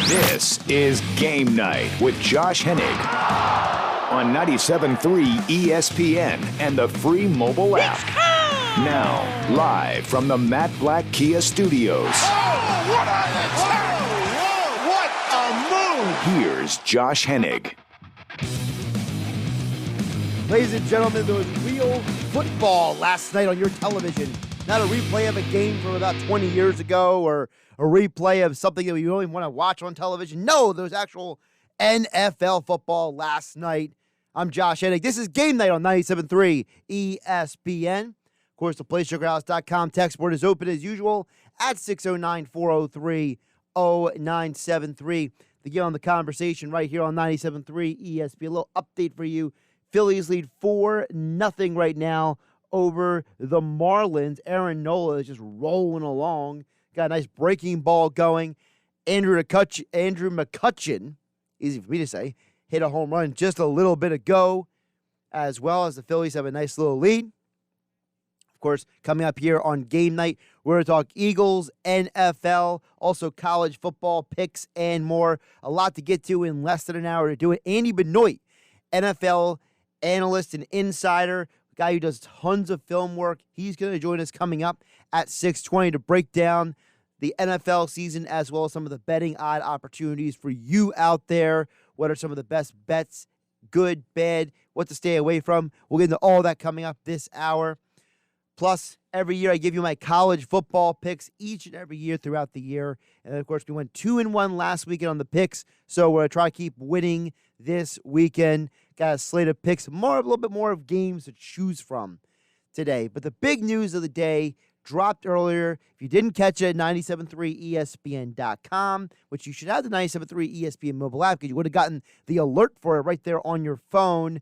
This is Game Night with Josh Hennig on 97.3 ESPN and the free mobile app. Now, live from the Matt Black Kia Studios. Oh, what an attack! What a move! Here's Josh Hennig. Ladies and gentlemen, there was real football last night on your television. Not a replay of a game from about 20 years ago or a replay of something that you really want to watch on television. No, there was actual NFL football last night. I'm Josh Hennig. This is Game Night on 97.3 ESPN. Of course, the PlaySugarHouse.com text board is open as usual at 609-403-0973 to get on the conversation right here on 97.3 ESPN. A little update for you. Phillies lead 4-0 right now over the Marlins. Aaron Nola is just rolling along. Got a nice breaking ball going. Andrew McCutchen, easy for me to say, hit a home run just a little bit ago, as well as the Phillies have a nice little lead. Of course, coming up here on Game Night, we're going to talk Eagles, NFL, also college football picks, and more. A lot to get to in less than an hour to do it. Andy Benoit, NFL analyst and insider, guy who does tons of film work. He's going to join us coming up at 6:20 to break down the NFL season as well as some of the betting odd opportunities for you out there. What are some of the best bets, good, bad, what to stay away from? We'll get into all that coming up this hour. Plus, every year I give you my college football picks each and every year throughout the year. And then, of course, we went 2-1 last weekend on the picks, so we're going to try to keep winning this weekend. Got a slate of picks, a little bit more of games to choose from today. But the big news of the day dropped earlier. If you didn't catch it, 973ESPN.com, which you should have the 973 ESPN mobile app because you would have gotten the alert for it right there on your phone.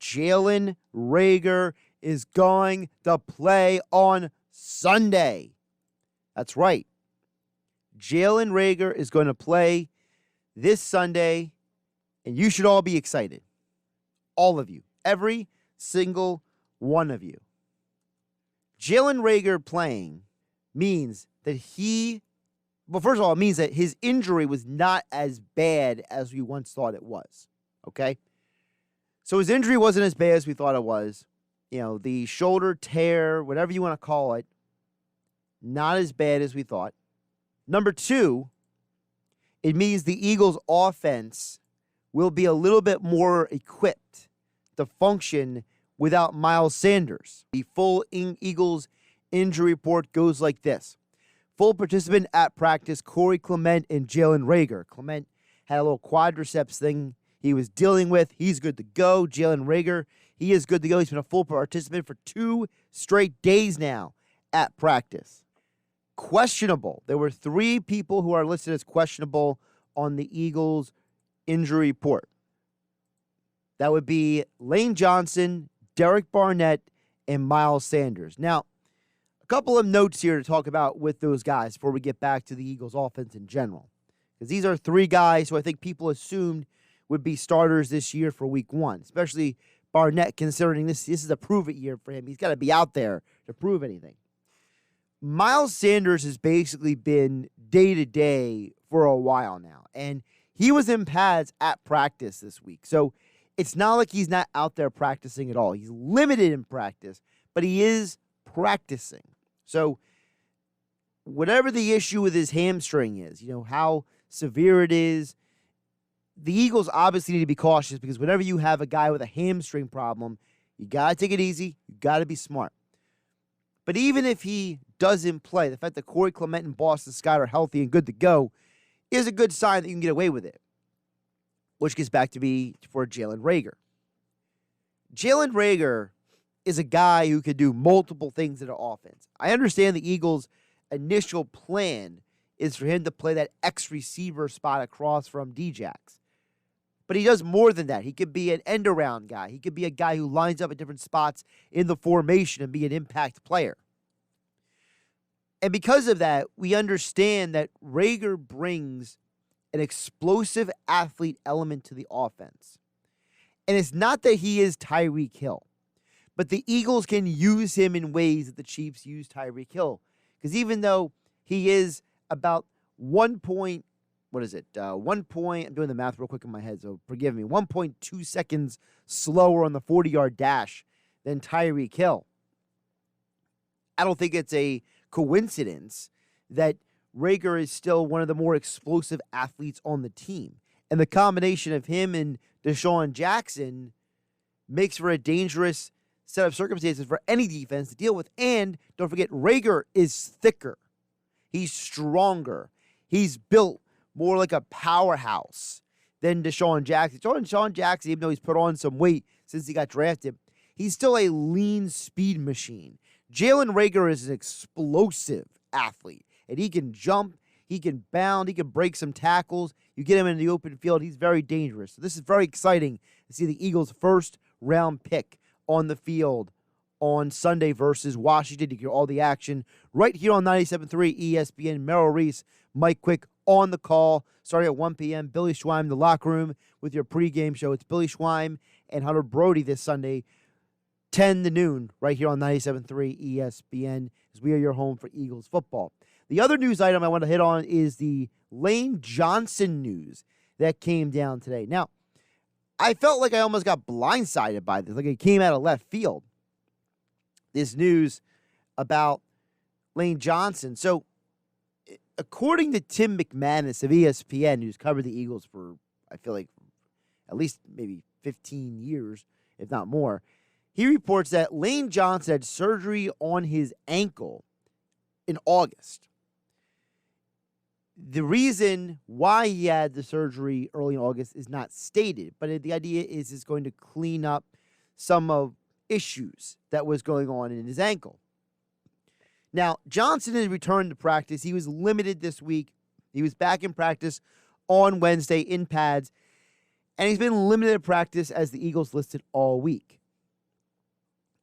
Jalen Reagor is going to play on Sunday. That's right. Jalen Reagor is going to play this Sunday, and you should all be excited. All of you. Every single one of you. Jalen Reagor playing means that first of all, it means that his injury was not as bad as we once thought it was. Okay? So his injury wasn't as bad as we thought it was. You know, the shoulder tear, whatever you want to call it, not as bad as we thought. Number two, it means the Eagles' offense will be a little bit more equipped to function without Miles Sanders. The full Eagles injury report goes like this. Full participant at practice, Corey Clement and Jalen Reagor. Clement had a little quadriceps thing he was dealing with. He's good to go. Jalen Reagor, he is good to go. He's been a full participant for 2 straight days now at practice. Questionable. There were 3 people who are listed as questionable on the Eagles injury report. That would be Lane Johnson, Derek Barnett, and Miles Sanders. Now, a couple of notes here to talk about with those guys before we get back to the Eagles offense in general. Because these are 3 guys who I think people assumed would be starters this year for week 1, especially Barnett, considering this is a prove-it year for him. He's got to be out there to prove anything. Miles Sanders has basically been day-to-day for a while now, and he was in pads at practice this week. So it's not like he's not out there practicing at all. He's limited in practice, but he is practicing. So whatever the issue with his hamstring is, how severe it is, the Eagles obviously need to be cautious because whenever you have a guy with a hamstring problem, you got to take it easy. You got to be smart. But even if he doesn't play, the fact that Corey Clement and Boston Scott are healthy and good to go is a good sign that you can get away with it, which gets back to be for Jalen Reagor. Jalen Reagor is a guy who can do multiple things in the offense. I understand the Eagles' initial plan is for him to play that X receiver spot across from Djax. But he does more than that. He could be an end-around guy. He could be a guy who lines up at different spots in the formation and be an impact player. And because of that, we understand that Reagor brings an explosive athlete element to the offense. And it's not that he is Tyreek Hill, but the Eagles can use him in ways that the Chiefs use Tyreek Hill. Because even though he is about 1.8 what is it? 1 point. I'm doing the math real quick in my head, so forgive me. 1.2 seconds slower on the 40-yard dash than Tyreek Hill. I don't think it's a coincidence that Reagor is still one of the more explosive athletes on the team. And the combination of him and Deshaun Jackson makes for a dangerous set of circumstances for any defense to deal with. And don't forget, Reagor is thicker. He's stronger. He's built more like a powerhouse than Deshaun Jackson. Deshaun Jackson, even though he's put on some weight since he got drafted, he's still a lean speed machine. Jalen Reagor is an explosive athlete, and he can jump, he can bound, he can break some tackles. You get him in the open field, he's very dangerous. So this is very exciting to see the Eagles' first-round pick on the field on Sunday versus Washington. You get all the action right here on 97.3 ESPN. Merrill Reese, Mike Quick on the call, starting at 1 p.m. Billy Schweim in the locker room with your pregame show. It's Billy Schweim and Hunter Brody this Sunday, 10 to noon, right here on 97.3 ESPN, as we are your home for Eagles football. The other news item I want to hit on is the Lane Johnson news that came down today. Now, I felt like I almost got blindsided by this, like it came out of left field. This news about Lane Johnson. So, according to Tim McManus of ESPN, who's covered the Eagles for, I feel like, at least maybe 15 years, if not more, he reports that Lane Johnson had surgery on his ankle in August. The reason why he had the surgery early in August is not stated, but the idea is it's going to clean up some of issues that was going on in his ankle. Now, Johnson has returned to practice. He was limited this week. He was back in practice on Wednesday in pads, and he's been limited in practice as the Eagles listed all week.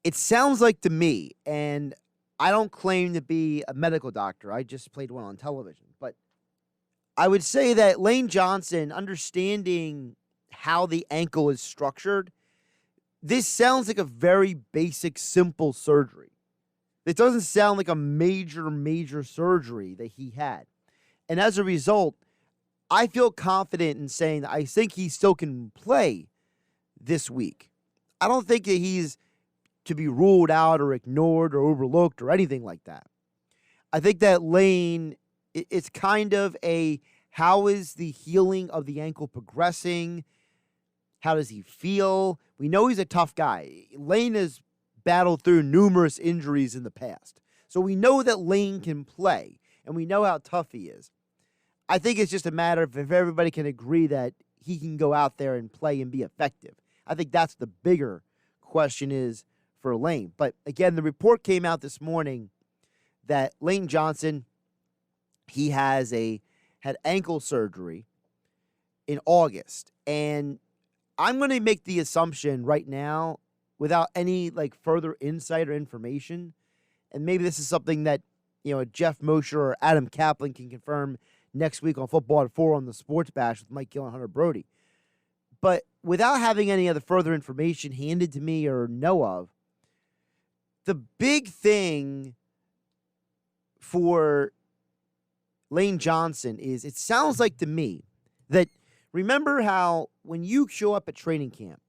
It sounds like to me, and I don't claim to be a medical doctor. I just played one on television, but I would say that Lane Johnson, understanding how the ankle is structured, this sounds like a very basic, simple surgery. It doesn't sound like a major surgery that he had. And as a result, I feel confident in saying that I think he still can play this week. I don't think that he's to be ruled out or ignored or overlooked or anything like that. I think that Lane, it's kind of a, how is the healing of the ankle progressing? How does he feel? We know he's a tough guy. Lane has battled through numerous injuries in the past. So we know that Lane can play, and we know how tough he is. I think it's just a matter of if everybody can agree that he can go out there and play and be effective. I think that's the bigger question is for Lane. But again, the report came out this morning that Lane Johnson, he had ankle surgery in August. And I'm going to make the assumption right now, without any further insight or information, and maybe this is something that Jeff Mosher or Adam Kaplan can confirm next week on Football at 4 on the Sports Bash with Mike Gill and Hunter Brody. But without having any other further information handed to me or know of, the big thing for Lane Johnson is, it sounds like to me that, remember how when you show up at training camp,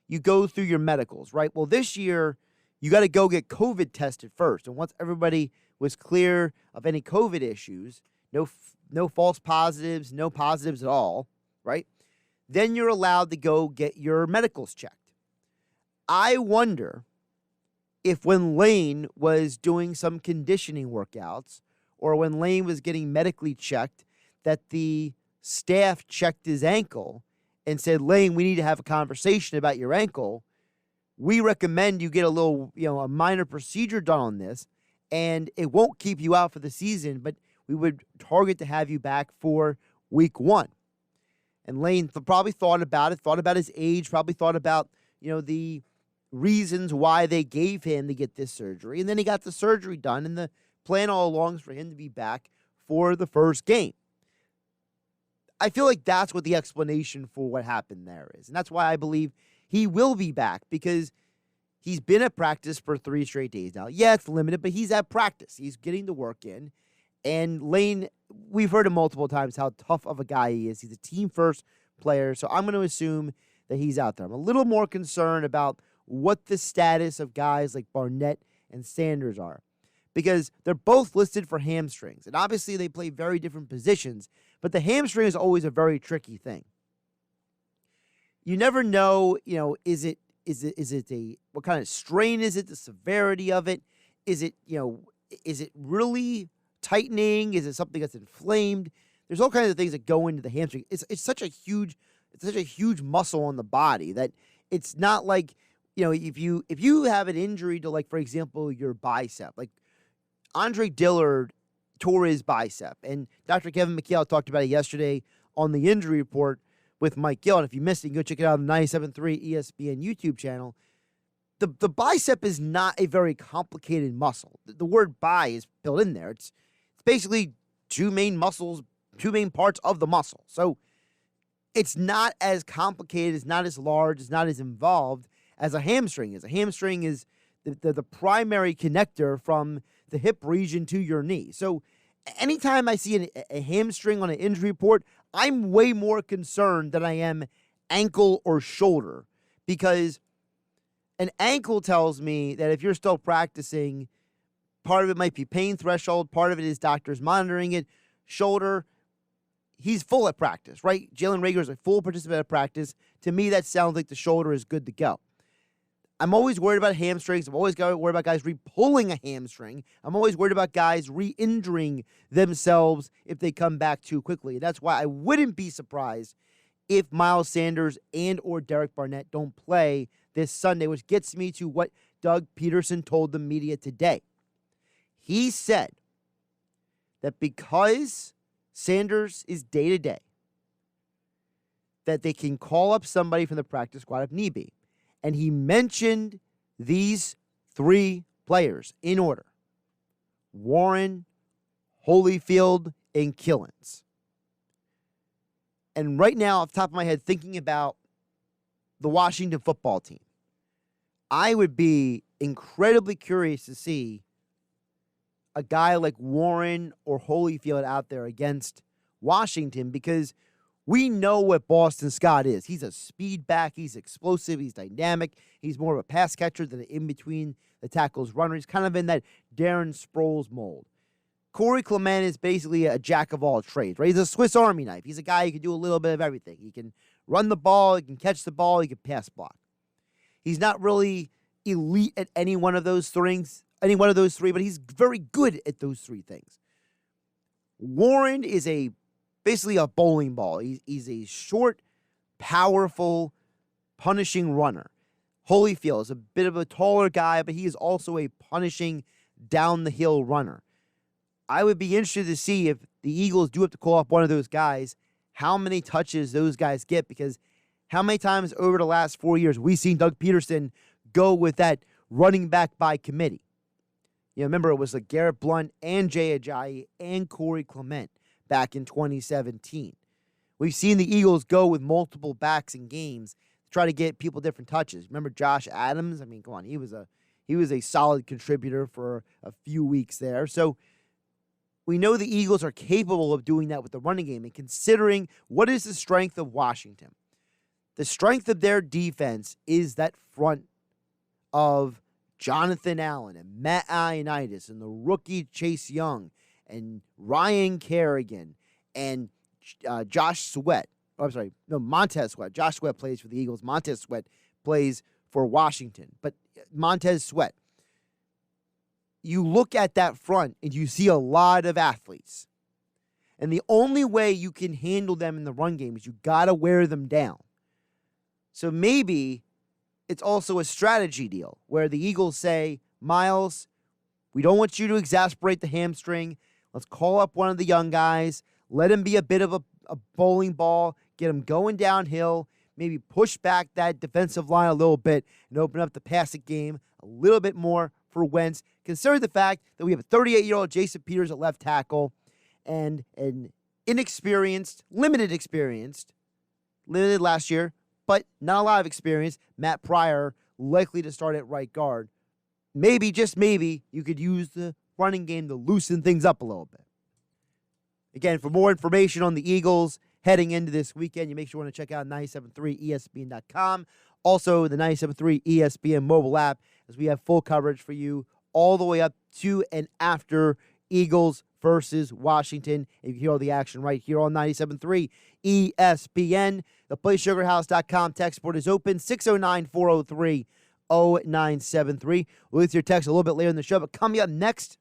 you go through your medicals, right? Well, this year, you got to go get COVID tested first. And once everybody was clear of any COVID issues, no false positives, no positives at all, right? Then you're allowed to go get your medicals checked. I wonder if when Lane was doing some conditioning workouts or when Lane was getting medically checked, that the staff checked his ankle and said, Lane, we need to have a conversation about your ankle. We recommend you get a little, a minor procedure done on this, and it won't keep you out for the season, but we would target to have you back for week 1. And Lane probably thought about his age, probably thought about, the reasons why they gave him to get this surgery. And then he got the surgery done, and the plan all along is for him to be back for the first game. I feel like that's what the explanation for what happened there is. And that's why I believe he will be back, because he's been at practice for 3 straight days now. Yeah, it's limited, but he's at practice. He's getting the work in. And Lane we've heard him multiple times how tough of a guy he is. He's a team-first player, so I'm going to assume that he's out there. I'm a little more concerned about what the status of guys like Barnett and Sanders are, because they're both listed for hamstrings, and obviously they play very different positions, but the hamstring is always a very tricky thing. You never know, is it what kind of strain is it, the severity of it? Is it really tightening? Is it something that's inflamed? There's all kinds of things that go into the hamstring. It's such a huge muscle on the body that it's not like, if you have an injury to, like, for example, your bicep, like Andre Dillard tore his bicep, and Dr. Kevin McHale talked about it yesterday on the injury report with Mike Gill. And if you missed it, you can go check it out on the 97.3 ESPN YouTube channel. The bicep is not a very complicated muscle. The word bi is built in there. It's basically two main muscles, two main parts of the muscle. So it's not as complicated, it's not as large, it's not as involved as a hamstring is. A hamstring is the primary connector from the hip region to your knee. So anytime I see a hamstring on an injury report, I'm way more concerned than I am ankle or shoulder, because an ankle tells me that if you're still practicing, part of it might be pain threshold, part of it is doctors monitoring it. Shoulder, he's full at practice, right? Jalen Reagor is a full participant at practice. To me, that sounds like the shoulder is good to go. I'm always worried about hamstrings. I'm always worried about guys re-pulling a hamstring. I'm always worried about guys re-injuring themselves if they come back too quickly. And that's why I wouldn't be surprised if Miles Sanders and or Derek Barnett don't play this Sunday, which gets me to what Doug Peterson told the media today. He said that because Sanders is day-to-day, that they can call up somebody from the practice squad if need be. And he mentioned these three players in order: Warren, Holyfield, and Killins. And right now, off the top of my head, thinking about the Washington football team, I would be incredibly curious to see a guy like Warren or Holyfield out there against Washington, because we know what Boston Scott is. He's a speed back. He's explosive. He's dynamic. He's more of a pass catcher than an in-between the tackles runner. He's kind of in that Darren Sproles mold. Corey Clement is basically a jack of all trades, right? He's a Swiss Army knife. He's a guy who can do a little bit of everything. He can run the ball. He can catch the ball. He can pass block. He's not really elite at any one of those three, but he's very good at those three things. Warren is basically a bowling ball. He's a short, powerful, punishing runner. Holyfield is a bit of a taller guy, but he is also a punishing down-the-hill runner. I would be interested to see if the Eagles do have to call up one of those guys, how many touches those guys get, because how many times over the last 4 years we've seen Doug Peterson go with that running back by committee. Remember, it was like Garrett Blunt and Jay Ajayi and Corey Clement back in 2017. We've seen the Eagles go with multiple backs in games to try to get people different touches. Remember Josh Adams? I mean, come on, he was a solid contributor for a few weeks there. So we know the Eagles are capable of doing that with the running game. And considering what is the strength of Washington, the strength of their defense is that front of Jonathan Allen and Matt Ioannidis and the rookie Chase Young and Ryan Kerrigan and Josh Sweat. Montez Sweat. Josh Sweat plays for the Eagles. Montez Sweat plays for Washington. But Montez Sweat, you look at that front and you see a lot of athletes. And the only way you can handle them in the run game is you got to wear them down. So maybe it's also a strategy deal where the Eagles say, Miles, we don't want you to exasperate the hamstring. Let's call up one of the young guys. Let him be a bit of a bowling ball. Get him going downhill. Maybe push back that defensive line a little bit and open up the passing game a little bit more for Wentz. Consider the fact that we have a 38-year-old Jason Peters at left tackle and an limited last year, but not a lot of experience, Matt Pryor, likely to start at right guard. Maybe, just maybe, you could use the running game to loosen things up a little bit. Again, for more information on the Eagles heading into this weekend, you make sure you want to check out 973ESPN.com. Also, the 973 ESPN mobile app, as we have full coverage for you all the way up to and after Eagles versus Washington. And you can hear all the action right here on 97.3 ESPN. The PlaySugarHouse.com text board is open, 609-403-0973. We'll get to your text a little bit later in the show, but coming up next,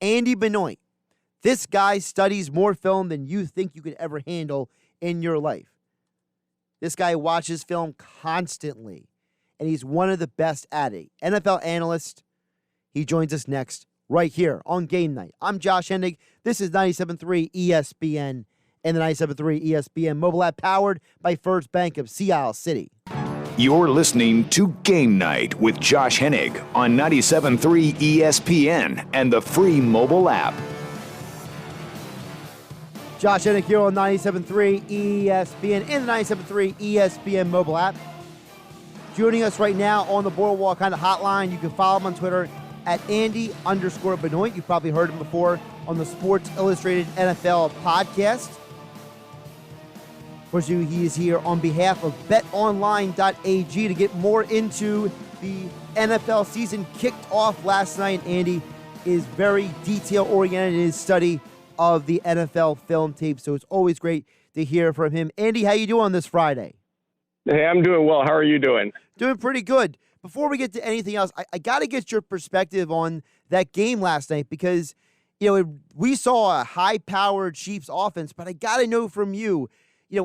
Andy Benoit. This guy studies more film than you think you could ever handle in your life. This guy watches film constantly, and he's one of the best at it. NFL analyst. He joins us next right here on Game Night. I'm Josh Hennig. This is 97.3 ESPN and the 97.3 ESPN mobile app powered by First Bank of Sea Isle City. You're listening to Game Night with Josh Hennig on 97.3 ESPN and the free mobile app. Josh Hennig here on 97.3 ESPN and the 97.3 ESPN mobile app. Joining us right now on the Boardwalk kind of hotline, you can follow him on Twitter at Andy_Benoit. You've probably heard him before on the Sports Illustrated NFL podcast. Of course, he is here on behalf of BetOnline.ag to get more into the NFL season. Kicked off last night. Andy is very detail-oriented in his study of the NFL film tape, so it's always great to hear from him. Andy, how you doing on this Friday? Hey, I'm doing well. How are you doing? Doing pretty good. Before we get to anything else, I got to get your perspective on that game last night because, we saw a high-powered Chiefs offense, but I got to know from you,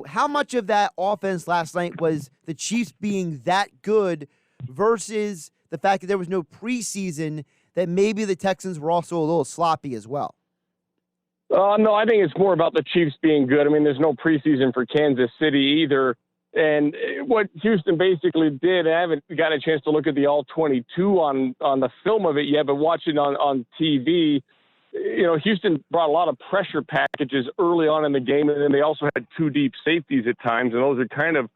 how much of that offense last night was the Chiefs being that good versus the fact that there was no preseason, that maybe the Texans were also a little sloppy as well? No, I think it's more about the Chiefs being good. I mean, there's no preseason for Kansas City either. And what Houston basically did, I haven't got a chance to look at the All-22 on the film of it yet, but watching on TV, Houston brought a lot of pressure packages early on in the game, and then they also had two deep safeties at times, and those are kind of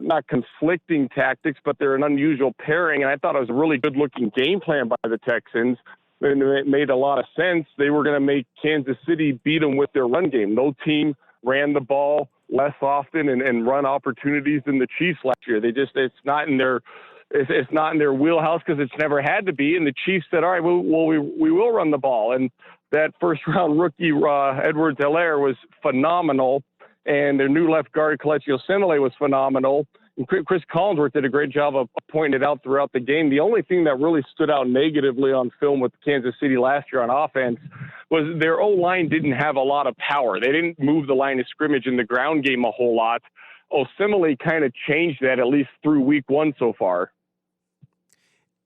not conflicting tactics, but they're an unusual pairing, and I thought it was a really good-looking game plan by the Texans. And it made a lot of sense. They were going to make Kansas City beat them with their run game. No team ran the ball less often and run opportunities than the Chiefs last year. It's not in their wheelhouse because it's never had to be. And the Chiefs said, all right, we will run the ball. And that first round rookie Edwards-Helaire was phenomenal, and their new left guard Kelechi Osemele was phenomenal. And Chris Collinsworth did a great job of pointing it out throughout the game. The only thing that really stood out negatively on film with Kansas City last year on offense was their O-line didn't have a lot of power. They didn't move the line of scrimmage in the ground game a whole lot. Osemele kind of changed that, at least through week one so far.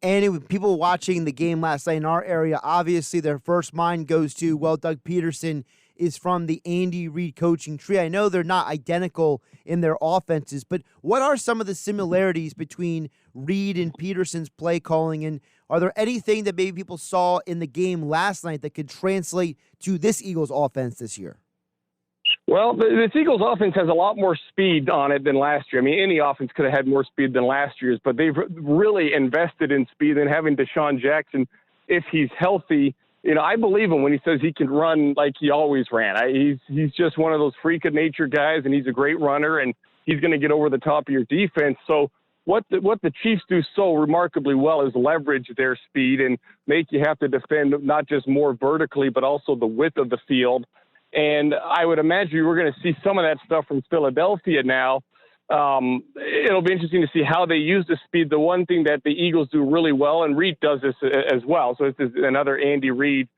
And people watching the game last night in our area, obviously their first mind goes to, Doug Peterson is from the Andy Reid coaching tree. I know they're not identical in their offenses, but what are some of the similarities between Reid and Peterson's play calling? And are there anything that maybe people saw in the game last night that could translate to this Eagles offense this year? Well, this Eagles offense has a lot more speed on it than last year. I mean, any offense could have had more speed than last year's, but they've really invested in speed, and having Deshaun Jackson, if he's healthy, I believe him when he says he can run like he always ran. He's just one of those freak of nature guys, and he's a great runner, and he's going to get over the top of your defense. So what the Chiefs do so remarkably well is leverage their speed and make you have to defend not just more vertically, but also the width of the field. And I would imagine we're going to see some of that stuff from Philadelphia now. It'll be interesting to see how they use the speed. The one thing that the Eagles do really well, and Reid does this as well, so this is another Andy Reid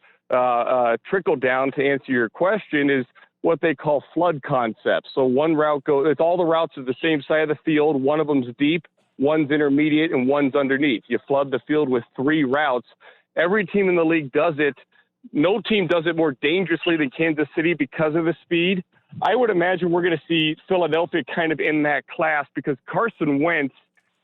trickle down to answer your question, is what they call flood concepts. So one route it's all the routes are the same side of the field. One of them's deep, one's intermediate, and one's underneath. You flood the field with three routes. Every team in the league does it. No team does it more dangerously than Kansas City because of the speed. I would imagine we're going to see Philadelphia kind of in that class because Carson Wentz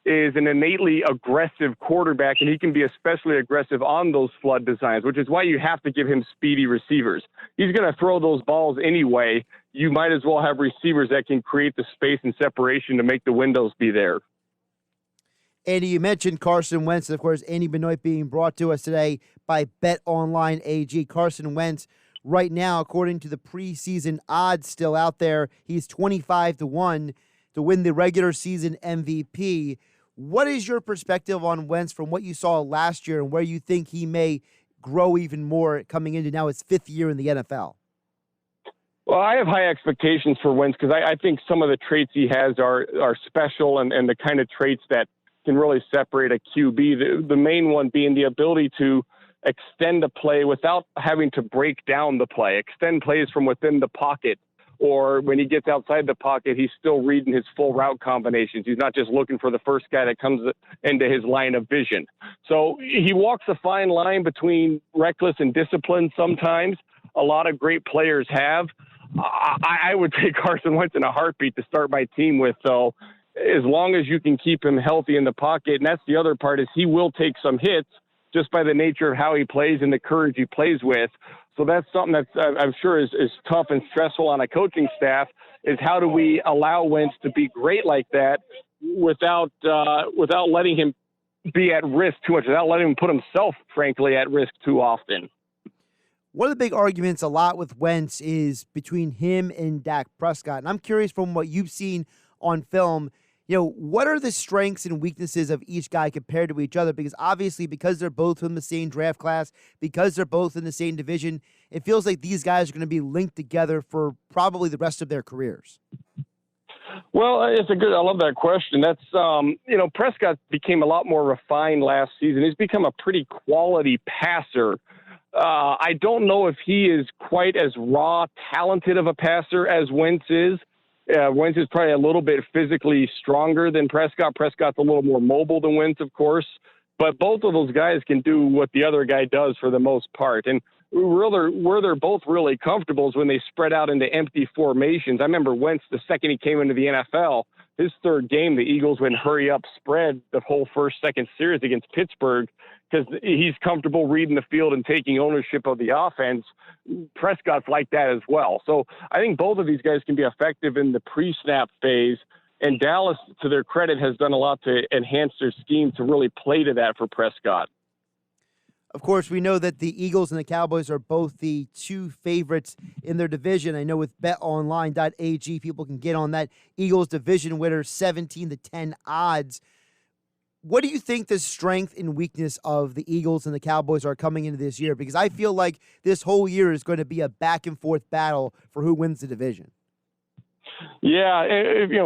is an innately aggressive quarterback, and he can be especially aggressive on those flood designs, which is why you have to give him speedy receivers. He's going to throw those balls anyway. You might as well have receivers that can create the space and separation to make the windows be there. Andy, you mentioned Carson Wentz, and of course, Andy Benoit being brought to us today by BetOnline AG. Carson Wentz right now, according to the preseason odds still out there, he's 25-1 to win the regular season MVP. What is your perspective on Wentz from what you saw last year and where you think he may grow even more coming into now his 5th year in the NFL? Well, I have high expectations for Wentz because I think some of the traits he has are special and the kind of traits that can really separate a QB. The main one being the ability to extend a play without having to break down the play, extend plays from within the pocket, or when he gets outside the pocket, he's still reading his full route combinations. He's not just looking for the first guy that comes into his line of vision. So he walks a fine line between reckless and disciplined sometimes. A lot of great players have. I would take Carson Wentz in a heartbeat to start my team with, though, as long as you can keep him healthy in the pocket. And that's the other part, is he will take some hits just by the nature of how he plays and the courage he plays with. So that's something that's I'm sure is tough and stressful on a coaching staff, is how do we allow Wentz to be great like that without letting him be at risk too much, without letting him put himself, frankly, at risk too often. One of the big arguments a lot with Wentz is between him and Dak Prescott. And I'm curious, from what you've seen on film, what are the strengths and weaknesses of each guy compared to each other? Because obviously, because they're both in the same draft class, because they're both in the same division, it feels like these guys are going to be linked together for probably the rest of their careers. Well, I love that question. That's, Prescott became a lot more refined last season. He's become a pretty quality passer. I don't know if he is quite as raw, talented of a passer as Wentz is. Wentz is probably a little bit physically stronger than Prescott. Prescott's a little more mobile than Wentz, of course. But both of those guys can do what the other guy does for the most part. And where they're both really comfortable is when they spread out into empty formations. I remember Wentz, the second he came into the NFL, his third game, the Eagles went hurry up spread the whole second series against Pittsburgh because he's comfortable reading the field and taking ownership of the offense. Prescott's like that as well. So I think both of these guys can be effective in the pre-snap phase. And Dallas, to their credit, has done a lot to enhance their scheme to really play to that for Prescott. Of course, we know that the Eagles and the Cowboys are both the two favorites in their division. I know with betonline.ag, people can get on that Eagles division winner 17-10 odds. What do you think the strength and weakness of the Eagles and the Cowboys are coming into this year? Because I feel like this whole year is going to be a back-and-forth battle for who wins the division. Yeah,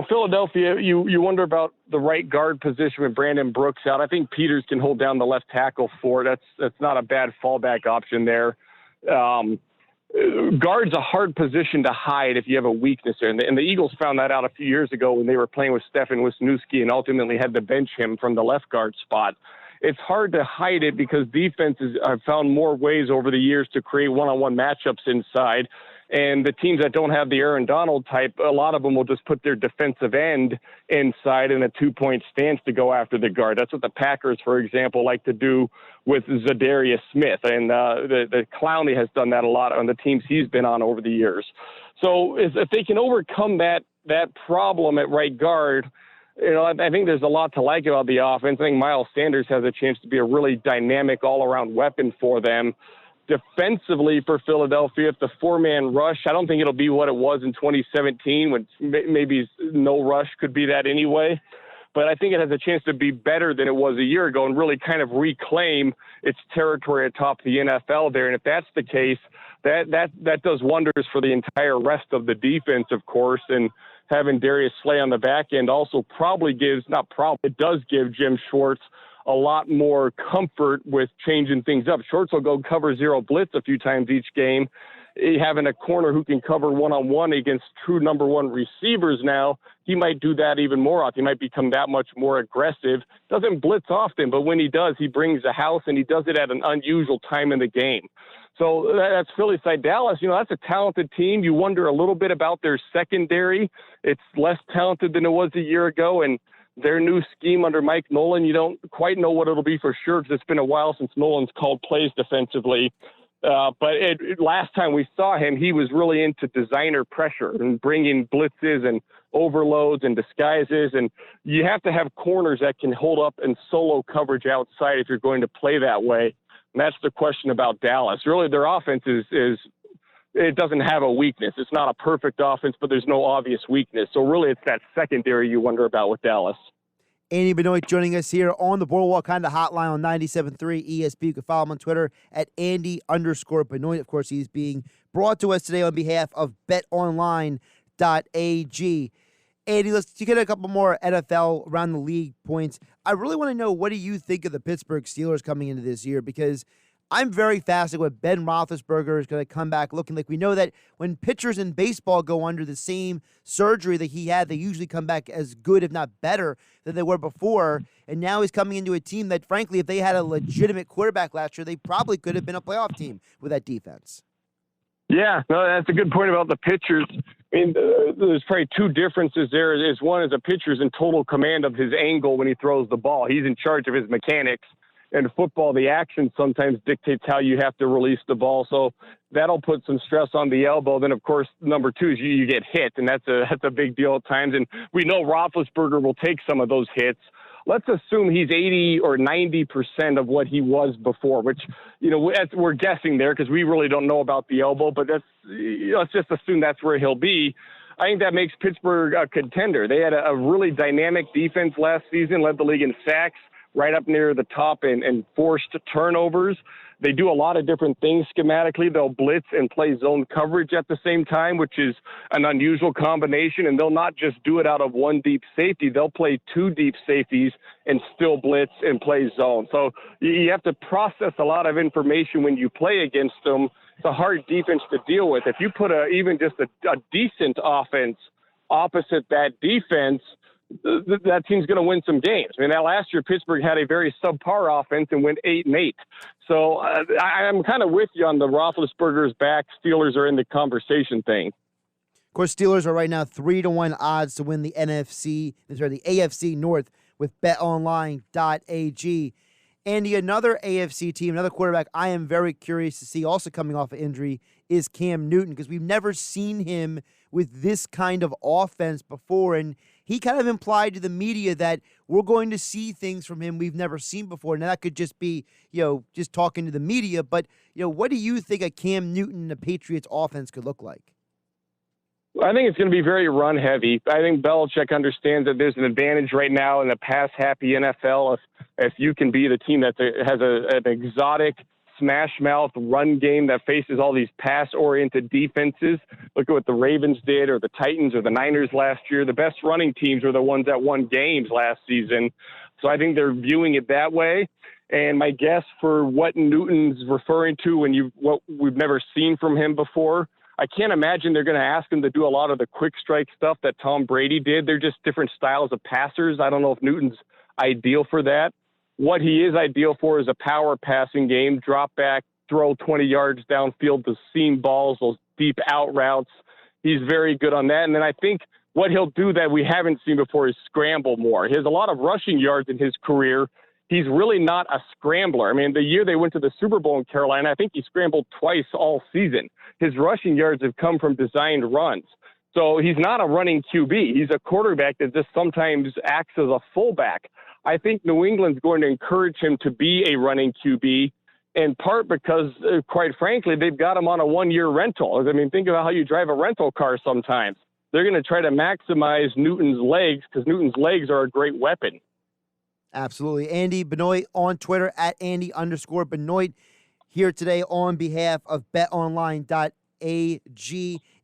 Philadelphia, you wonder about the right guard position with Brandon Brooks out. I think Peters can hold down the left tackle for it. That's not a bad fallback option there. Guard's a hard position to hide if you have a weakness there. And the Eagles found that out a few years ago when they were playing with Stefan Wisniewski and ultimately had to bench him from the left guard spot. It's hard to hide it because defenses have found more ways over the years to create one-on-one matchups inside. And the teams that don't have the Aaron Donald type, a lot of them will just put their defensive end inside in a two-point stance to go after the guard. That's what the Packers, for example, like to do with Zadarius Smith. And the Clowney has done that a lot on the teams he's been on over the years. So if they can overcome that problem at right guard, I think there's a lot to like about the offense. I think Miles Sanders has a chance to be a really dynamic all-around weapon for them. Defensively for Philadelphia, if the four-man rush, I don't think it'll be what it was in 2017 when maybe no rush could be that anyway. But I think it has a chance to be better than it was a year ago and really kind of reclaim its territory atop the NFL there. And if that's the case, that does wonders for the entire rest of the defense, of course. And having Darius Slay on the back end also it does give Jim Schwartz a lot more comfort with changing things up. Schwartz will go cover zero blitz a few times each game. Having a corner who can cover one-on-one against true number one receivers now, he might do that even more often. He might become that much more aggressive. Doesn't blitz often, but when he does, he brings the house, and he does it at an unusual time in the game. So that's Philly side. Dallas, that's a talented team. You wonder a little bit about their secondary. It's less talented than it was a year ago, and their new scheme under Mike Nolan, you don't quite know what it'll be for sure because it's been a while since Nolan's called plays defensively. But last time we saw him, he was really into designer pressure and bringing blitzes and overloads and disguises. And you have to have corners that can hold up and solo coverage outside if you're going to play that way. And that's the question about Dallas. Really, their offense is it doesn't have a weakness. It's not a perfect offense, but there's no obvious weakness. So really it's that secondary you wonder about with Dallas. Andy Benoit joining us here on the Boardwalk Honda Hotline on 97.3 ESP. You can follow him on Twitter at Andy_Benoit. Of course, he's being brought to us today on behalf of BetOnline.ag. Andy, let's get a couple more NFL around the league points. I really want to know, what do you think of the Pittsburgh Steelers coming into this year? Because I'm very fascinated with Ben Roethlisberger is going to come back looking like. We know that when pitchers in baseball go under the same surgery that he had, they usually come back as good, if not better, than they were before. And now he's coming into a team that, frankly, if they had a legitimate quarterback last year, they probably could have been a playoff team with that defense. Yeah, no, that's a good point about the pitchers. I mean, there's probably two differences there. Is one is a pitcher's in total command of his angle when he throws the ball. He's in charge of his mechanics. In football, the action sometimes dictates how you have to release the ball. So that'll put some stress on the elbow. Then, of course, number two is you get hit, and that's a big deal at times. And we know Roethlisberger will take some of those hits. Let's assume he's 80 or 90% of what he was before, which, we're guessing there because we really don't know about the elbow, but let's just assume that's where he'll be. I think that makes Pittsburgh a contender. They had a really dynamic defense last season, led the league in sacks, right up near the top, and forced turnovers. They do a lot of different things schematically. They'll blitz and play zone coverage at the same time, which is an unusual combination. And they'll not just do it out of one deep safety. They'll play two deep safeties and still blitz and play zone. So you have to process a lot of information when you play against them. It's a hard defense to deal with. If you put even just a decent offense opposite that defense, that team's going to win some games. I mean, that last year Pittsburgh had a very subpar offense and went 8-8. So I'm kind of with you on the Roethlisberger's back. Steelers are in the conversation thing. Of course, Steelers are right now 3-1 odds to win the AFC North with BetOnline.ag. Andy, another AFC team, another quarterback I am very curious to see also coming off of injury is Cam Newton, because we've never seen him with this kind of offense before. And he kind of implied to the media that we're going to see things from him we've never seen before. Now, that could just be, just talking to the media. But, what do you think a Cam Newton and the Patriots offense could look like? I think it's going to be very run-heavy. I think Belichick understands that there's an advantage right now in the pass-happy NFL if you can be the team that has an exotic, smash-mouth run game that faces all these pass-oriented defenses. Look at what the Ravens did, or the Titans, or the Niners last year. The best running teams were the ones that won games last season. So I think they're viewing it that way. And my guess for what Newton's referring to what we've never seen from him before, I can't imagine they're going to ask him to do a lot of the quick strike stuff that Tom Brady did. They're just different styles of passers. I don't know if Newton's ideal for that. What he is ideal for is a power passing game, drop back, throw 20 yards downfield to seam balls, those deep out routes. He's very good on that. And then I think what he'll do that we haven't seen before is scramble more. He has a lot of rushing yards in his career. He's really not a scrambler. I mean, the year they went to the Super Bowl in Carolina, I think he scrambled twice all season. His rushing yards have come from designed runs. So he's not a running QB. He's a quarterback that just sometimes acts as a fullback. I think New England's going to encourage him to be a running QB, in part because, quite frankly, they've got him on a one-year rental. I mean, think about how you drive a rental car sometimes. They're going to try to maximize Newton's legs because Newton's legs are a great weapon. Absolutely. Andy Benoit on Twitter at Andy_Benoit here today on behalf of BetOnline.ag.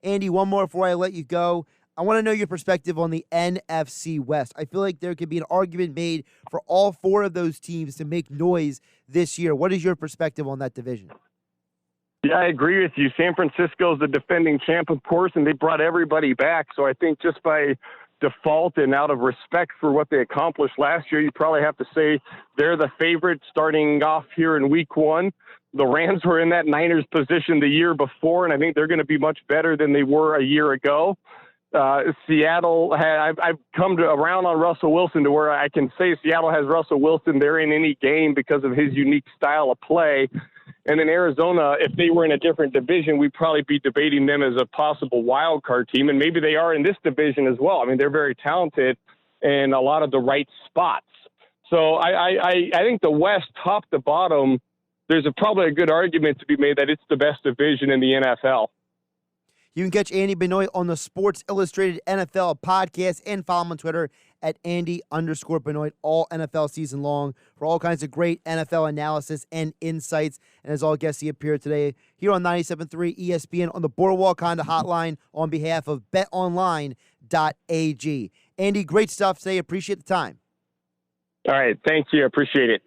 Andy, one more before I let you go. I want to know your perspective on the NFC West. I feel like there could be an argument made for all four of those teams to make noise this year. What is your perspective on that division? Yeah, I agree with you. San Francisco is the defending champ, of course, and they brought everybody back. So I think just by default and out of respect for what they accomplished last year, you probably have to say they're the favorite starting off here in week one. The Rams were in that Niners position the year before, and I think they're going to be much better than they were a year ago. Seattle, I've come around on Russell Wilson to where I can say Seattle has Russell Wilson there in any game because of his unique style of play. And then Arizona, if they were in a different division, we'd probably be debating them as a possible wild card team. And maybe they are in this division as well. I mean, they're very talented in a lot of the right spots. So I think the West, top to bottom, there's probably a good argument to be made that it's the best division in the NFL. You can catch Andy Benoit on the Sports Illustrated NFL podcast and follow him on Twitter at Andy_Benoit all NFL season long for all kinds of great NFL analysis and insights. And as all guests, he appeared today here on 97.3 ESPN on the Boardwalk Honda Hotline on behalf of BetOnline.ag. Andy, great stuff today. Appreciate the time. All right. Thank you. Appreciate it.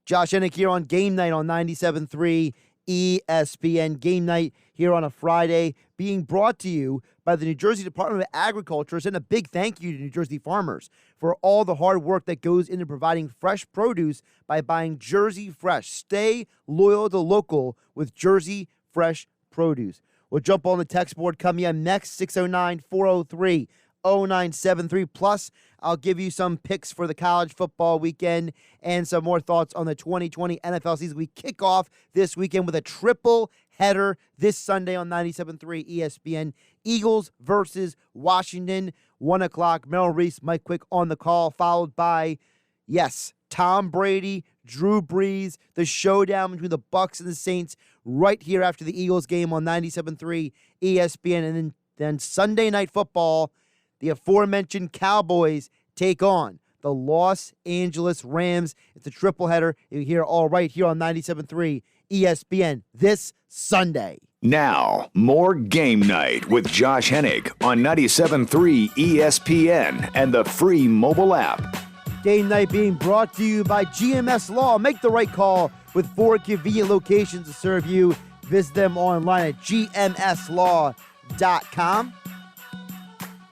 Josh Hennig here on Game Night on 97.3 ESPN. Game Night here on a Friday, being brought to you by the New Jersey Department of Agriculture. And a big thank you to New Jersey farmers for all the hard work that goes into providing fresh produce by buying Jersey Fresh. Stay loyal to local with Jersey Fresh produce. We'll jump on the text board coming in next, 609-403-0973. Plus, I'll give you some picks for the college football weekend and some more thoughts on the 2020 NFL season. We kick off this weekend with a triple header this Sunday on 97.3 ESPN. Eagles versus Washington, 1 o'clock. Merrill Reese, Mike Quick on the call, followed by, yes, Tom Brady, Drew Brees, the showdown between the Bucs and the Saints right here after the Eagles game on 97.3 ESPN. And then Sunday Night Football, the aforementioned Cowboys take on the Los Angeles Rams. It's a triple header. You hear all right here on 97.3 ESPN this Sunday. Now, more Game Night with Josh Hennig on 97.3 ESPN and the free mobile app. Game Night being brought to you by GMS Law. Make the right call with 4 convenient locations to serve you. Visit them online at gmslaw.com.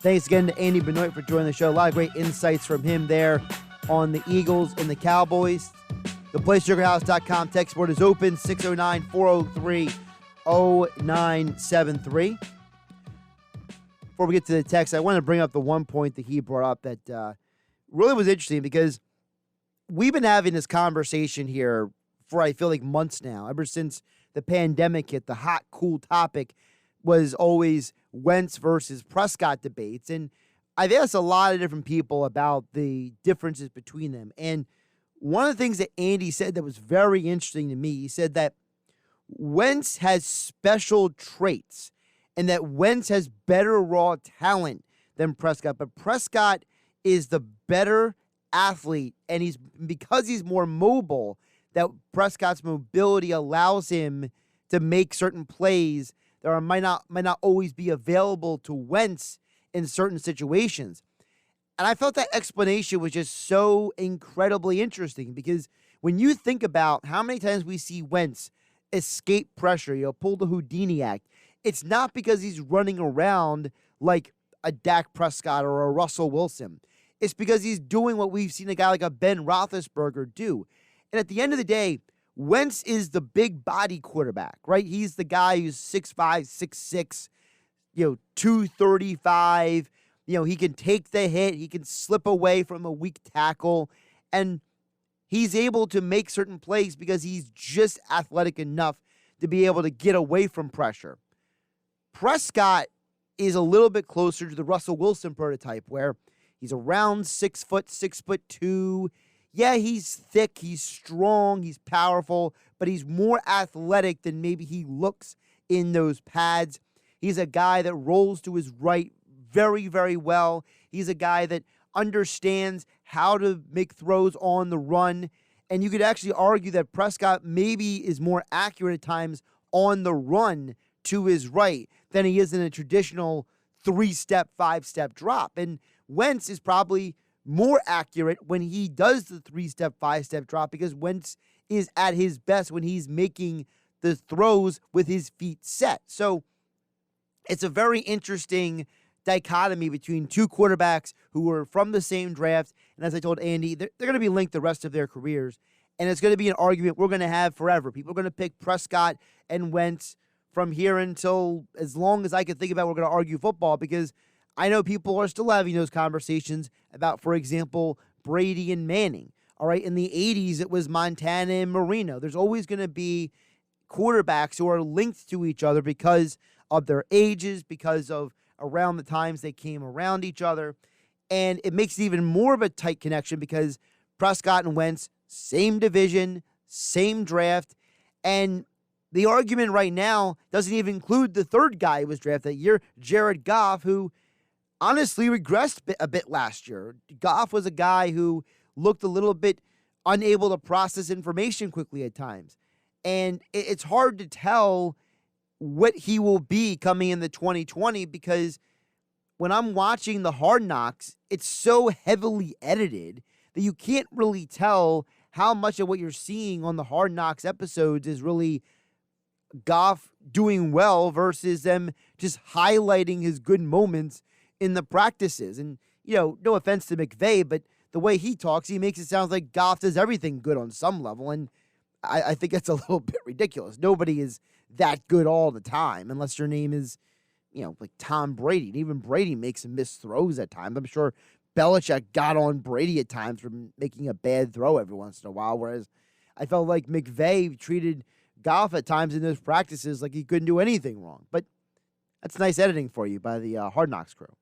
Thanks again to Andy Benoit for joining the show. A lot of great insights from him there on the Eagles and the Cowboys. The PlaySugarHouse.com text board is open, 609-403-0973. Before we get to the text, I want to bring up the one point that he brought up that really was interesting, because we've been having this conversation here for, I feel like, months now. Ever since the pandemic hit, the hot, cool topic was always Wentz versus Prescott debates. And I've asked a lot of different people about the differences between them. And one of the things that Andy said that was very interesting to me, he said that Wentz has special traits and that Wentz has better raw talent than Prescott. But Prescott is the better athlete, and because he's more mobile, that Prescott's mobility allows him to make certain plays that might not always be available to Wentz in certain situations. And I felt that explanation was just so incredibly interesting, because when you think about how many times we see Wentz escape pressure, pull the Houdini act, it's not because he's running around like a Dak Prescott or a Russell Wilson. It's because he's doing what we've seen a guy like a Ben Roethlisberger do. And at the end of the day, Wentz is the big body quarterback, right? He's the guy who's 6'5", 6'6", 235. He can take the hit. He can slip away from a weak tackle. And he's able to make certain plays because he's just athletic enough to be able to get away from pressure. Prescott is a little bit closer to the Russell Wilson prototype, where he's around 6 foot, 6'2". Yeah, he's thick, he's strong, he's powerful, but he's more athletic than maybe he looks in those pads. He's a guy that rolls to his right very, very well. He's a guy that understands how to make throws on the run. And you could actually argue that Prescott maybe is more accurate at times on the run to his right than he is in a traditional 3-step, 5-step drop. And Wentz is probably more accurate when he does the 3-step, 5-step drop, because Wentz is at his best when he's making the throws with his feet set. So it's a very interesting dichotomy between two quarterbacks who were from the same draft. And as I told Andy, they're going to be linked the rest of their careers. And it's going to be an argument we're going to have forever. People are going to pick Prescott and Wentz from here until as long as I can think about. We're going to argue football, because I know people are still having those conversations about, for example, Brady and Manning. All right, in the 80s, it was Montana and Marino. There's always going to be quarterbacks who are linked to each other because of their ages, because of around the times they came around each other. And it makes it even more of a tight connection because Prescott and Wentz, same division, same draft. And The argument right now doesn't even include the third guy who was drafted that year, Jared Goff, who honestly regressed a bit last year. Goff was a guy who looked a little bit unable to process information quickly at times. And it's hard to tell what he will be coming in the 2020 because when I'm watching the Hard Knocks, it's so heavily edited that you can't really tell how much of what you're seeing on the Hard Knocks episodes is really Goff doing well versus them just highlighting his good moments in the practices. And, no offense to McVay, but the way he talks, he makes it sound like Goff does everything good on some level. And I think that's a little bit ridiculous. Nobody is that good all the time unless your name is, like Tom Brady. And even Brady makes some missed throws at times. I'm sure Belichick got on Brady at times for making a bad throw every once in a while, whereas I felt like McVay treated Goff at times in those practices like he couldn't do anything wrong. But that's nice editing for you by the Hard Knocks crew.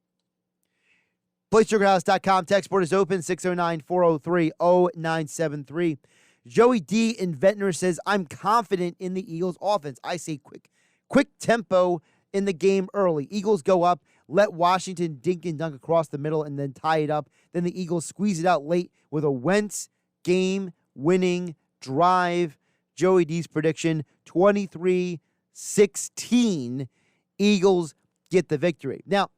PlaySugarHouse.com. Text board is open, 609-403-0973. Joey D. in Ventnor says, I'm confident in the Eagles' offense. I say quick tempo in the game early. Eagles go up, let Washington dink and dunk across the middle, and then tie it up. Then the Eagles squeeze it out late with a Wentz game-winning drive. Joey D's prediction, 23-16. Eagles get the victory. Now,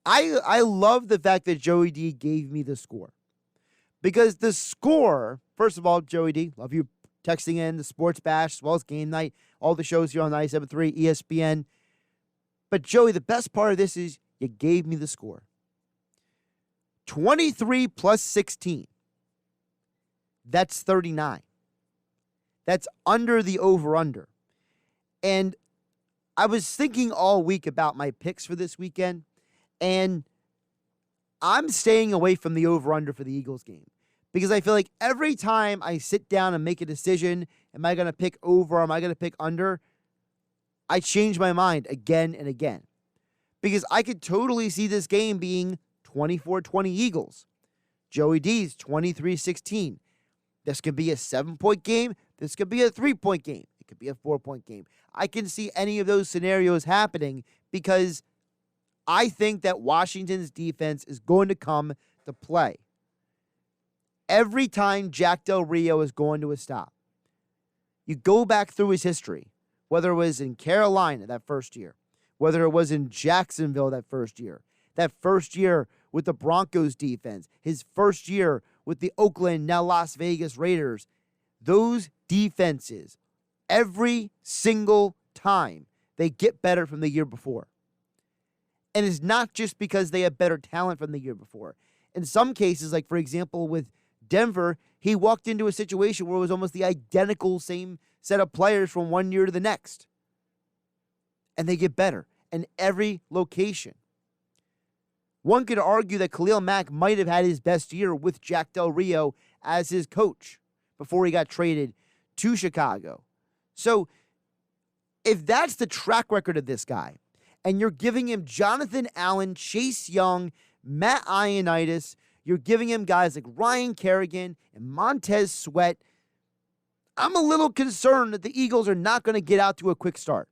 I love the fact that Joey D gave me the score. Because the score, first of all, Joey D, love you texting in the Sports Bash as well as Game Night, all the shows here on 97.3 ESPN. But Joey, the best part of this is you gave me the score. 23 plus 16. That's 39. That's under the over-under. And I was thinking all week about my picks for this weekend, and I'm staying away from the over-under for the Eagles game because I feel like every time I sit down and make a decision, am I going to pick over, am I going to pick under, I change my mind again and again because I could totally see this game being 24-20 Eagles. Joey D's 23-16. This could be a 7-point game. This could be a 3-point game. It could be a 4-point game. I can see any of those scenarios happening because I think that Washington's defense is going to come to play. Every time Jack Del Rio is going to a stop, you go back through his history, whether it was in Carolina that first year, whether it was in Jacksonville that first year with the Broncos defense, his first year with the Oakland, now Las Vegas Raiders, those defenses, every single time, they get better from the year before. And it's not just because they have better talent from the year before. In some cases, like for example with Denver, he walked into a situation where it was almost the identical same set of players from one year to the next. And they get better in every location. One could argue that Khalil Mack might have had his best year with Jack Del Rio as his coach before he got traded to Chicago. So if that's the track record of this guy, and you're giving him Jonathan Allen, Chase Young, Matt Ioannidis, you're giving him guys like Ryan Kerrigan and Montez Sweat, I'm a little concerned that the Eagles are not going to get out to a quick start.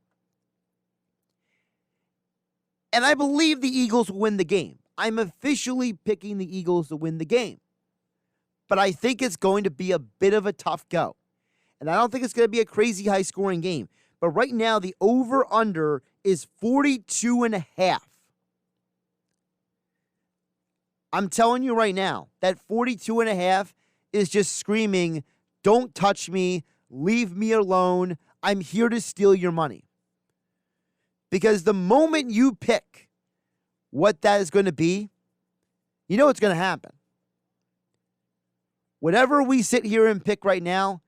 And I believe the Eagles will win the game. I'm officially picking the Eagles to win the game. But I think it's going to be a bit of a tough go. And I don't think it's going to be a crazy high-scoring game. But right now, the over-under is 42.5. I'm telling you right now, that 42.5 is just screaming, don't touch me, leave me alone, I'm here to steal your money. Because the moment you pick what that is going to be, you know what's going to happen. Whatever we sit here and pick right now,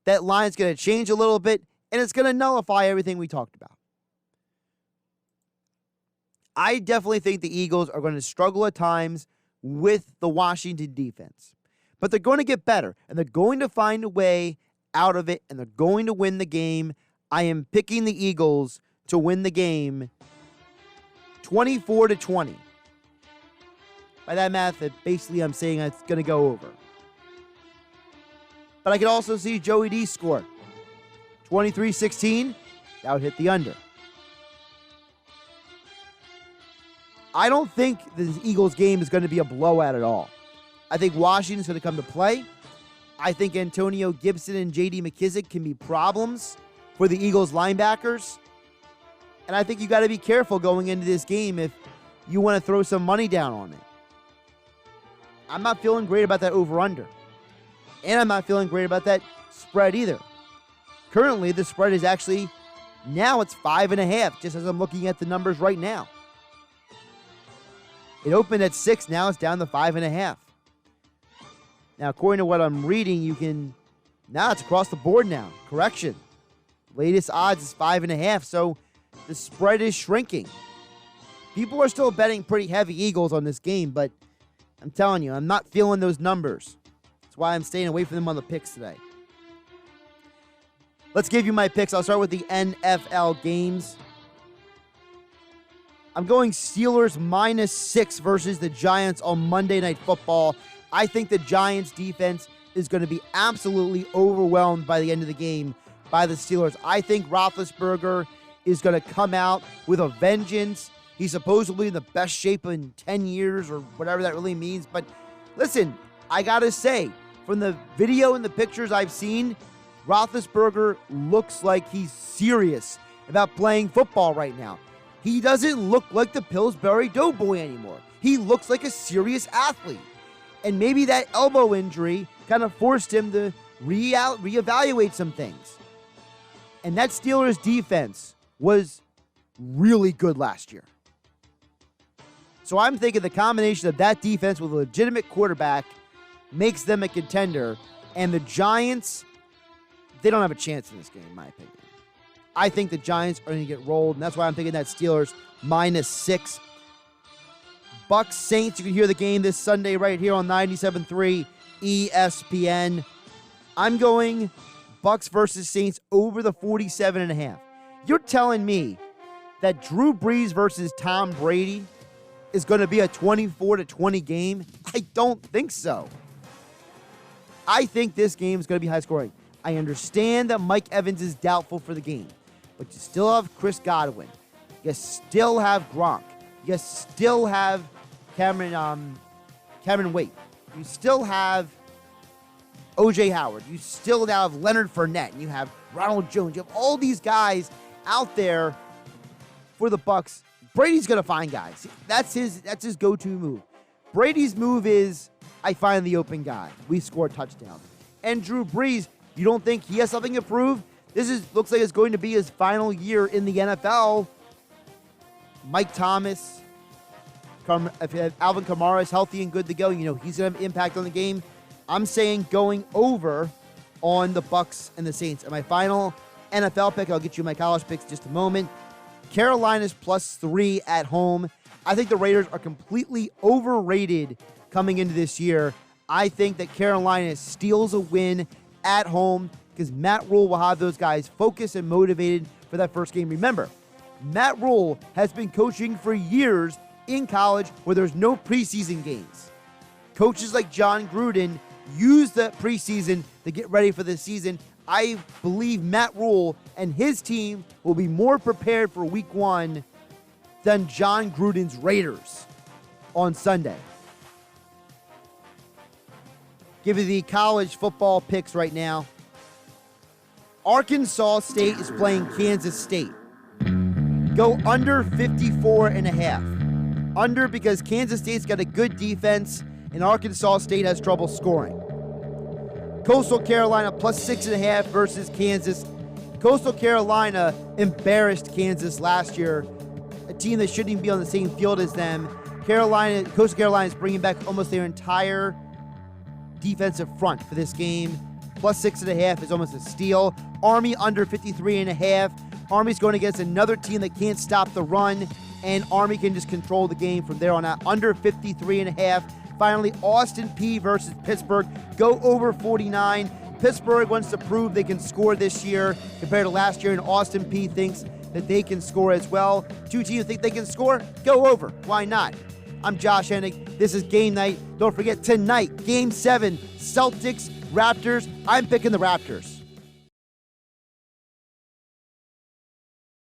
that line's going to change a little bit, and it's going to nullify everything we talked about. I definitely think the Eagles are going to struggle at times with the Washington defense. But they're going to get better, and they're going to find a way out of it, and they're going to win the game. I am picking the Eagles to win the game 24-20. By that math, basically I'm saying it's going to go over. But I could also see Joey D score 23-16, that would hit the under. I don't think the Eagles game is going to be a blowout at all. I think Washington's going to come to play. I think Antonio Gibson and J.D. McKissick can be problems for the Eagles linebackers. And I think you got to be careful going into this game if you want to throw some money down on it. I'm not feeling great about that over-under. And I'm not feeling great about that spread either. Currently, the spread is actually, now it's 5.5, just as I'm looking at the numbers right now. It opened at 6, now it's down to 5.5. Now, according to what I'm reading, now it's across the board now. Correction. Latest odds is 5.5, so the spread is shrinking. People are still betting pretty heavy Eagles on this game, but I'm telling you, I'm not feeling those numbers. That's why I'm staying away from them on the picks today. Let's give you my picks. I'll start with the NFL games. I'm going Steelers -6 versus the Giants on Monday Night Football. I think the Giants defense is going to be absolutely overwhelmed by the end of the game by the Steelers. I think Roethlisberger is going to come out with a vengeance. He's supposedly in the best shape in 10 years or whatever that really means. But listen, I got to say, from the video and the pictures I've seen, Roethlisberger looks like he's serious about playing football right now. He doesn't look like the Pillsbury Doughboy anymore. He looks like a serious athlete. And maybe that elbow injury kind of forced him to reevaluate some things. And that Steelers defense was really good last year. So I'm thinking the combination of that defense with a legitimate quarterback makes them a contender. And the Giants, they don't have a chance in this game, in my opinion. I think the Giants are going to get rolled, and that's why I'm thinking that Steelers -6. Bucks Saints, you can hear the game this Sunday right here on 97.3 ESPN. I'm going Bucks versus Saints over the 47.5. You're telling me that Drew Brees versus Tom Brady is going to be a 24-20 game? I don't think so. I think this game is going to be high scoring. I understand that Mike Evans is doubtful for the game, but you still have Chris Godwin. You still have Gronk. You still have Cameron Wake. You still have O.J. Howard. You still now have Leonard Fournette. And you have Ronald Jones. You have all these guys out there for the Bucks. Brady's going to find guys. That's his go-to move. Brady's move is, I find the open guy. We score a touchdown. And Drew Brees, you don't think he has something to prove? Looks like it's going to be his final year in the NFL. Mike Thomas, if Alvin Kamara is healthy and good to go, he's going to have an impact on the game. I'm saying going over on the Bucks and the Saints. And my final NFL pick, I'll get you my college picks in just a moment. Carolina's +3 at home. I think the Raiders are completely overrated coming into this year. I think that Carolina steals a win at home because Matt Rule will have those guys focused and motivated for that first game. Remember, Matt Rule has been coaching for years in college where there's no preseason games. Coaches like John Gruden use the preseason to get ready for the season. I believe Matt Rule and his team will be more prepared for week 1 than John Gruden's Raiders on Sunday. Give you the college football picks right now. Arkansas State is playing Kansas State. Go under 54.5. Under because Kansas State's got a good defense and Arkansas State has trouble scoring. Coastal Carolina +6.5 versus Kansas. Coastal Carolina embarrassed Kansas last year, a team that shouldn't even be on the same field as them. Coastal Carolina is bringing back almost their entire defensive front for this game. +6.5 is almost a steal. Army under 53.5. Army's going against another team that can't stop the run, and Army can just control the game from there on out. Under 53.5. Finally, Austin Peay versus Pittsburgh. Go over 49. Pittsburgh wants to prove they can score this year compared to last year, and Austin Peay thinks that they can score as well. Two teams think they can score? Go over. Why not? I'm Josh Hennig. This is Game Night. Don't forget, tonight, Game 7, Celtics, Raptors. I'm picking the Raptors.